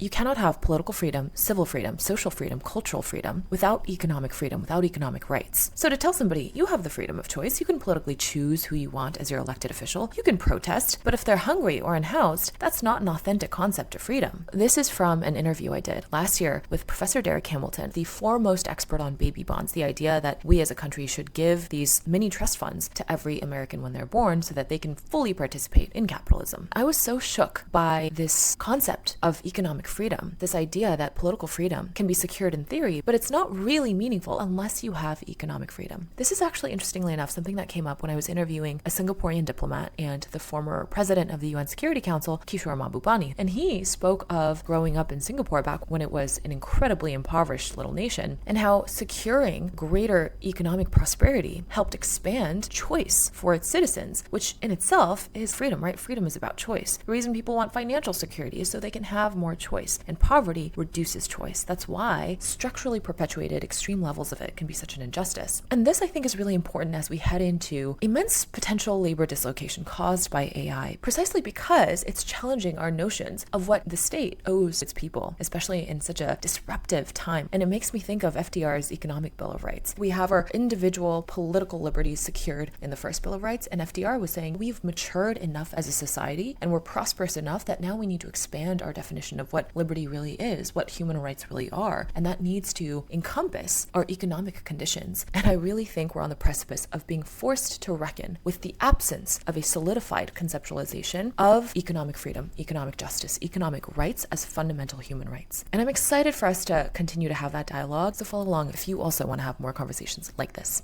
You cannot have political freedom, civil freedom, social freedom, cultural freedom without economic freedom, without economic rights. So to tell somebody, you have the freedom of choice, you can politically choose who you want as your elected official, you can protest, but if they're hungry or unhoused, that's not an authentic concept of freedom. This is from an interview I did last year with Professor Derek Hamilton, the foremost expert on baby bonds, the idea that we as a country should give these mini trust funds to every American when they're born so that they can fully participate in capitalism. I was so shook by this concept of economic freedom, this idea that political freedom can be secured in theory, but it's not really meaningful unless you have economic freedom. This is actually, interestingly enough, something that came up when I was interviewing a Singaporean diplomat and the former president of the UN Security Council, Kishore Mahbubani. And he spoke of growing up in Singapore back when it was an incredibly impoverished little nation, and how securing greater economic prosperity helped expand choice for its citizens, which in itself is freedom, right? Freedom is about choice. The reason people want financial security is so they can have more choice, and poverty reduces choice. That's why structurally perpetuated extreme levels of it can be such an injustice. And this, I think, is really important as we head into immense potential labor dislocation caused by AI, precisely because it's challenging our notions of what the state owes its people, especially in such a disruptive time. And it makes me think of FDR's Economic Bill of Rights. We have our individual political liberties secured in the first Bill of Rights, and FDR was saying we've matured enough as a society and we're prosperous enough that now we need to expand our definition of what liberty really is, what human rights really are, and that needs to encompass our economic conditions. And I really think we're on the precipice of being forced to reckon with the absence of a solidified conceptualization of economic freedom, economic justice, economic rights as fundamental human rights. And I'm excited for us to continue to have that dialogue, so follow along if you also want to have more conversations like this.